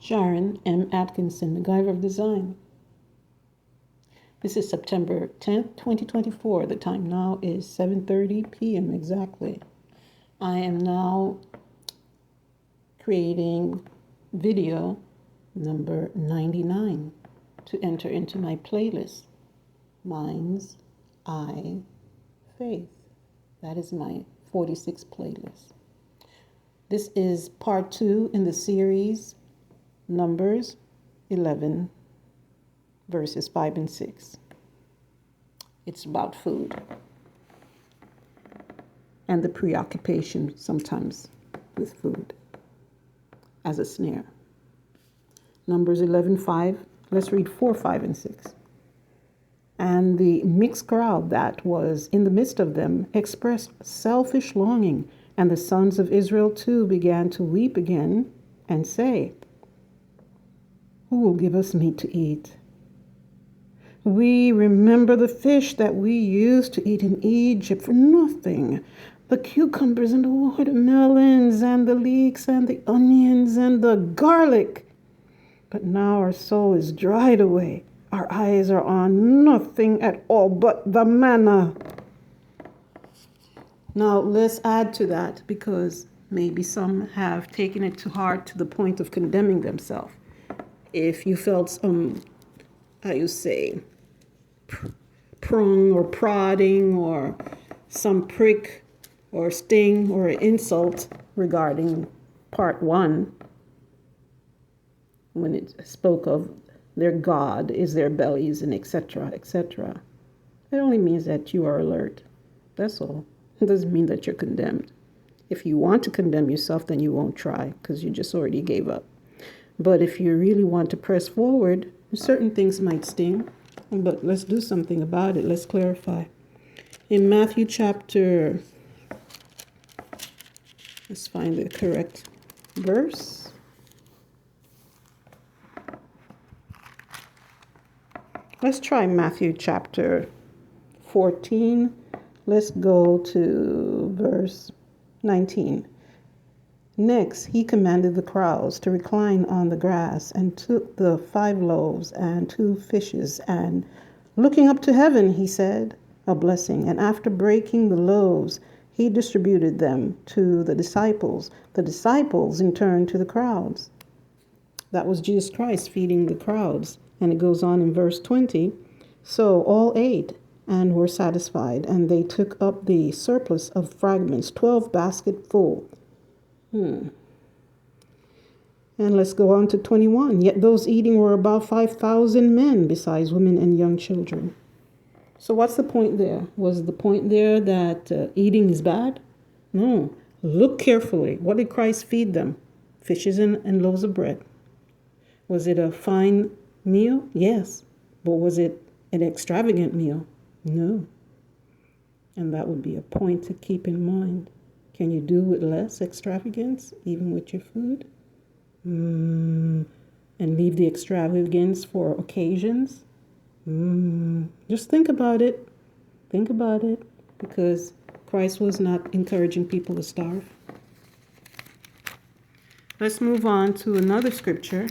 Sharon M. Atkinson, the Giver of Design. This is September 10th, 2024. The time now is 7:30 p.m. exactly. I am now creating video number 99 to enter into my playlist, Mind's Eye Faith. That is my 46 playlist. This is part 2 in the series Numbers 11, verses 5 and 6. It's about food and the preoccupation sometimes with food as a snare. Numbers 11:5. Let's read 4, 5, and 6. And the mixed crowd that was in the midst of them expressed selfish longing, and the sons of Israel too began to weep again and say, "Who will give us meat to eat? We remember the fish that we used to eat in Egypt for nothing, the cucumbers and the watermelons and the leeks and the onions and the garlic. But now our soul is dried away. Our eyes are on nothing at all but the manna." Now let's add to that, because maybe some have taken it to heart to the point of condemning themselves. If you felt some, prong or prodding or some prick or sting or insult regarding part 1, when it spoke of their God is their bellies and etc., etc., it only means that you are alert. That's all. It doesn't mean that you're condemned. If you want to condemn yourself, then you won't try, because you just already gave up. But if you really want to press forward, certain things might sting, but let's do something about it. Let's clarify. In Matthew chapter, let's find the correct verse. Let's try Matthew chapter 14. Let's go to verse 19. Next, he commanded the crowds to recline on the grass, and took the 5 loaves and 2 fishes, and looking up to heaven, he said a blessing. And after breaking the loaves, he distributed them to the disciples in turn to the crowds. That was Jesus Christ feeding the crowds. And it goes on in verse 20. So all ate and were satisfied, and they took up the surplus of fragments, 12 basketfuls. And let's go on to 21. Yet those eating were about 5,000 men, besides women and young children. So what's the point there? Was the point there that eating is bad? No. Look carefully. What did Christ feed them? Fishes and loaves of bread. Was it a fine meal? Yes. But was it an extravagant meal? No. And that would be a point to keep in mind. Can you do with less extravagance, even with your food? And leave the extravagance for occasions? Just think about it. Think about it. Because Christ was not encouraging people to starve. Let's move on to another scripture.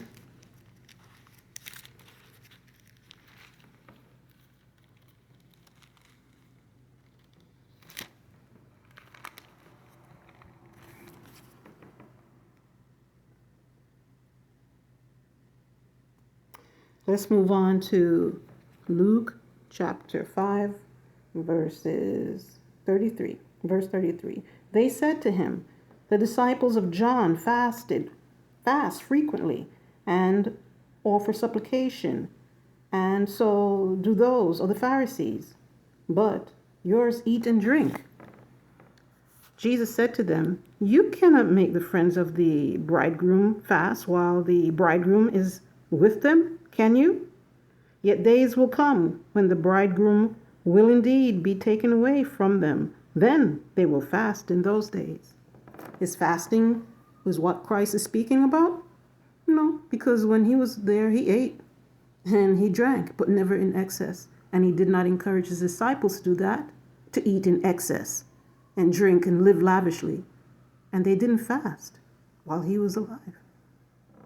Let's move on to Luke chapter 5, verses 33. Verse 33. They said to him, "The disciples of John fast frequently, and offer supplication, and so do those of the Pharisees. But yours eat and drink." Jesus said to them, "You cannot make the friends of the bridegroom fast while the bridegroom is with them, can you? Yet days will come when the bridegroom will indeed be taken away from them. Then they will fast in those days." Is fasting what Christ is speaking about? No, because when he was there, he ate and he drank, but never in excess. And he did not encourage his disciples to do that, to eat in excess and drink and live lavishly. And they didn't fast while he was alive.